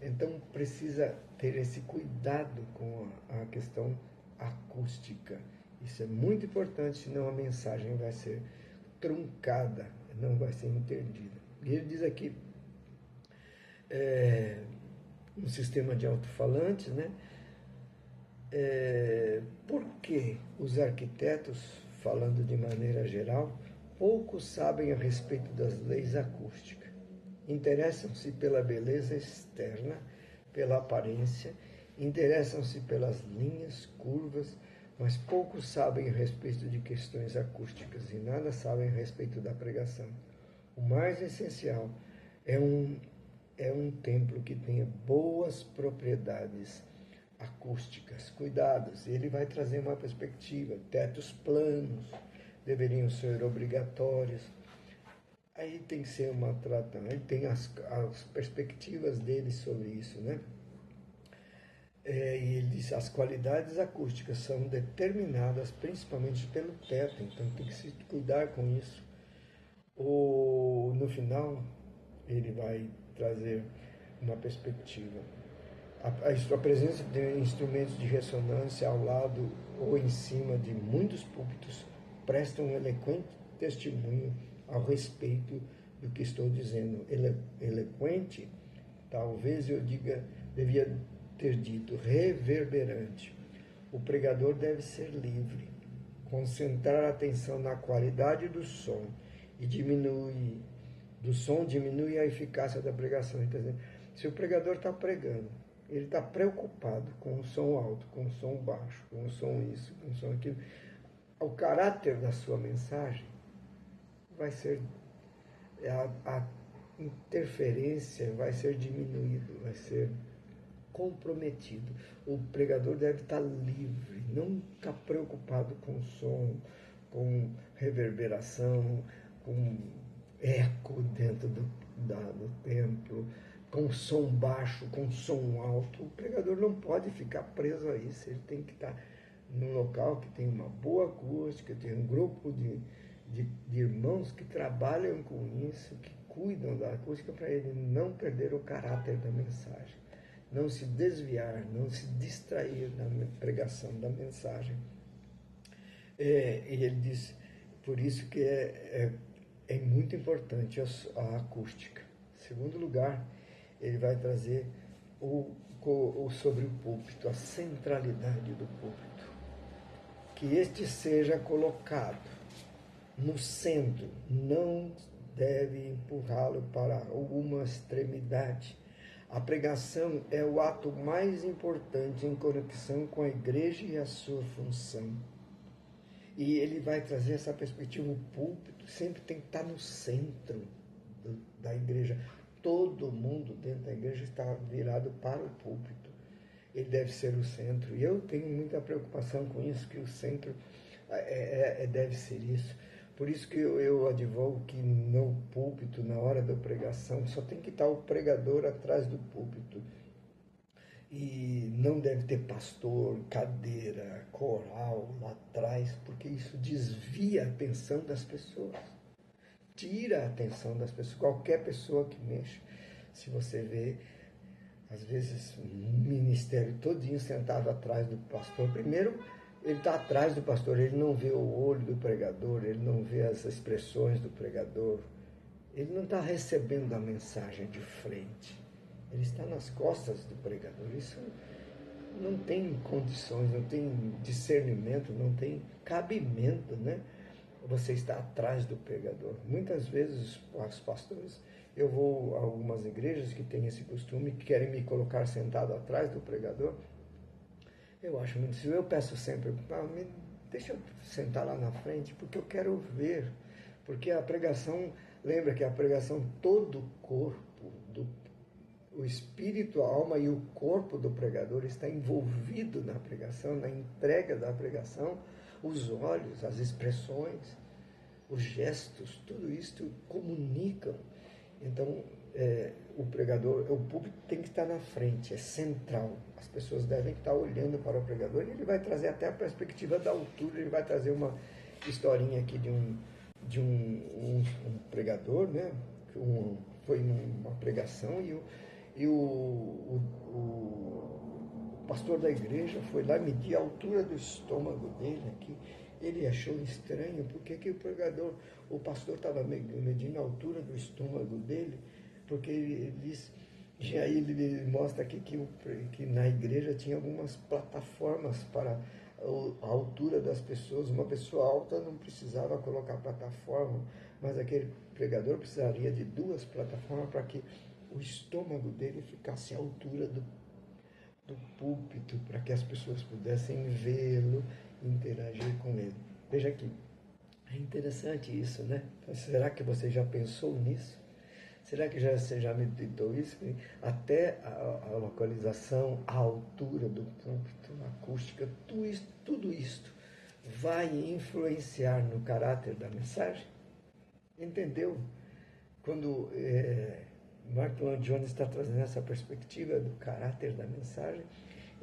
Então, precisa ter esse cuidado com a questão acústica. Isso é muito importante, senão a mensagem vai ser truncada, não vai ser entendida. E ele diz aqui, um sistema de alto-falantes, né? Por que os arquitetos, falando de maneira geral, pouco sabem a respeito das leis acústicas? Interessam-se pela beleza externa, pela aparência, interessam-se pelas linhas, curvas, mas pouco sabem a respeito de questões acústicas e nada sabem a respeito da pregação. O mais essencial é um templo que tenha boas propriedades acústicas, cuidados. Ele vai trazer uma perspectiva, tetos planos deveriam ser obrigatórios. Aí tem que ser uma trata, aí tem as perspectivas dele sobre isso, né? E ele diz, as qualidades acústicas são determinadas principalmente pelo teto, então tem que se cuidar com isso. No final, ele vai trazer uma perspectiva. A presença de instrumentos de ressonância ao lado ou em cima de muitos púlpitos prestam um eloquente testemunho ao respeito do que estou dizendo. Eloquente, talvez eu diga, devia ter dito reverberante. O pregador deve ser livre, concentrar a atenção na qualidade do som e diminui a eficácia da pregação. Então, se o pregador está pregando, ele está preocupado com o som alto, com o som baixo, com o som isso, com o som aquilo, o caráter da sua mensagem vai ser, a interferência vai ser diminuído, vai ser comprometido. O pregador deve estar livre, não estar preocupado com som, com reverberação, com eco dentro do templo, com som baixo, com som alto. O pregador não pode ficar preso a isso, ele tem que estar num local que tem uma boa acústica, tem um grupo de irmãos que trabalham com isso, que cuidam da acústica para ele não perder o caráter da mensagem, não se desviar, não se distrair da pregação da mensagem. E ele diz, por isso que é muito importante a acústica. Em segundo lugar, ele vai trazer sobre o púlpito, a centralidade do púlpito. Que este seja colocado no centro, não deve empurrá-lo para alguma extremidade. A pregação é o ato mais importante em conexão com a igreja e a sua função. E ele vai trazer essa perspectiva, o púlpito sempre tem que estar no centro da igreja. Todo mundo dentro da igreja está virado para o púlpito. Ele deve ser o centro. E eu tenho muita preocupação com isso, que o centro deve ser isso. Por isso que eu advogo que no púlpito, na hora da pregação, só tem que estar o pregador atrás do púlpito. E não deve ter pastor, cadeira, coral lá atrás, porque isso desvia a atenção das pessoas. Tira a atenção das pessoas. Qualquer pessoa que mexe, se você vê, às vezes, um ministério todinho sentado atrás do pastor, primeiro, ele está atrás do pastor, ele não vê o olho do pregador, ele não vê as expressões do pregador, ele não está recebendo a mensagem de frente, ele está nas costas do pregador. Isso não tem condições, não tem discernimento, não tem cabimento, né? Você está atrás do pregador. Muitas vezes, os pastores, eu vou a algumas igrejas que têm esse costume, que querem me colocar sentado atrás do pregador. Eu acho muito difícil. Eu peço sempre, deixa eu sentar lá na frente, porque eu quero ver. Porque a pregação, lembra que a pregação, todo o corpo, o espírito, a alma e o corpo do pregador está envolvido na pregação, na entrega da pregação. Os olhos, as expressões, os gestos, tudo isso comunicam. Então, o pregador, o púlpito tem que estar na frente, é central. As pessoas devem estar olhando para o pregador e ele vai trazer até a perspectiva da altura. Ele vai trazer uma historinha aqui de um pregador, né? Foi uma pregação e o pastor da igreja foi lá medir a altura do estômago dele aqui. Ele achou estranho, porque que o pastor estava medindo a altura do estômago dele, porque ele disse, e aí ele mostra aqui que na igreja tinha algumas plataformas para a altura das pessoas. Uma pessoa alta não precisava colocar plataforma, mas aquele pregador precisaria de 2 plataformas para que o estômago dele ficasse à altura do púlpito, para que as pessoas pudessem vê-lo, interagir com ele. Veja aqui, é interessante isso, né? Será que você já pensou nisso? Será que você já meditou isso? Até a localização, a altura do púlpito, a acústica, tudo isto vai influenciar no caráter da mensagem? Entendeu? Quando Mark Lloyd Jones está trazendo essa perspectiva do caráter da mensagem,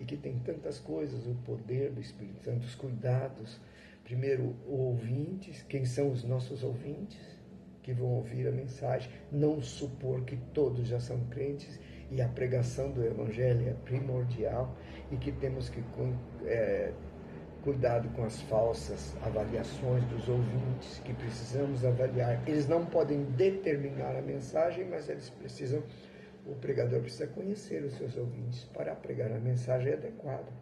e que tem tantas coisas, o poder do Espírito Santo, os cuidados. Primeiro, ouvintes, quem são os nossos ouvintes que vão ouvir a mensagem, não supor que todos já são crentes, e a pregação do Evangelho é primordial, e que temos que cuidado com as falsas avaliações dos ouvintes, que precisamos avaliar. Eles não podem determinar a mensagem, mas o pregador precisa conhecer os seus ouvintes para pregar a mensagem adequada.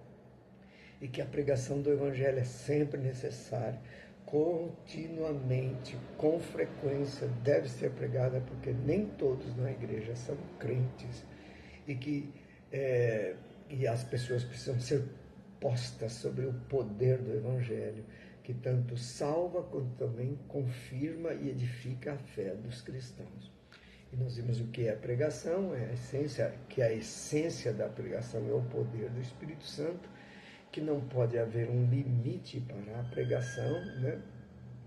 E que a pregação do Evangelho é sempre necessária, continuamente, com frequência, deve ser pregada, porque nem todos na igreja são crentes, e que e as pessoas precisam ser postas sobre o poder do Evangelho, que tanto salva quanto também confirma e edifica a fé dos cristãos. E nós vimos o que é a pregação, que a essência da pregação é o poder do Espírito Santo, que não pode haver um limite para a pregação, né?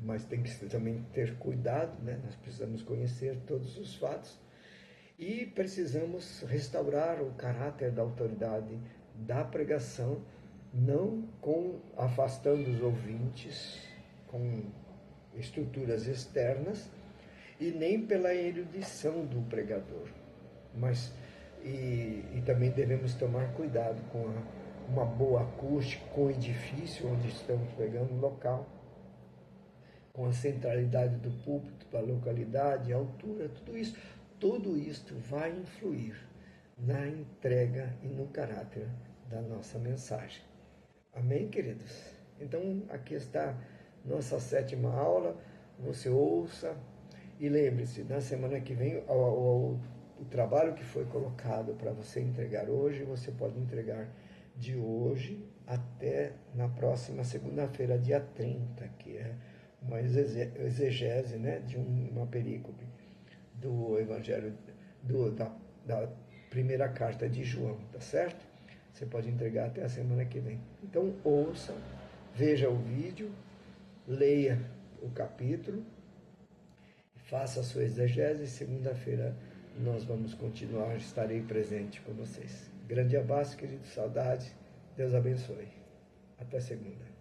Mas tem que também ter cuidado, né? Nós precisamos conhecer todos os fatos e precisamos restaurar o caráter da autoridade da pregação, não afastando os ouvintes com estruturas externas, e nem pela erudição do pregador, mas e também devemos tomar cuidado com uma boa acústica, com o edifício onde estamos pregando, local, com a centralidade do púlpito, da localidade, a altura, tudo isto vai influir na entrega e no caráter da nossa mensagem. Amém, queridos? Então, aqui está nossa 7ª aula, você ouça. E lembre-se, na semana que vem, o trabalho que foi colocado para você entregar hoje, você pode entregar de hoje até na próxima segunda-feira, dia 30, que é uma exegese, né, de uma perícope do Evangelho, da primeira carta de João, tá certo? Você pode entregar até a semana que vem. Então, ouça, veja o vídeo, leia o capítulo, faça a sua exegese. Segunda-feira nós vamos continuar, estarei presente com vocês. Grande abraço, querido, saudade, Deus abençoe. Até segunda.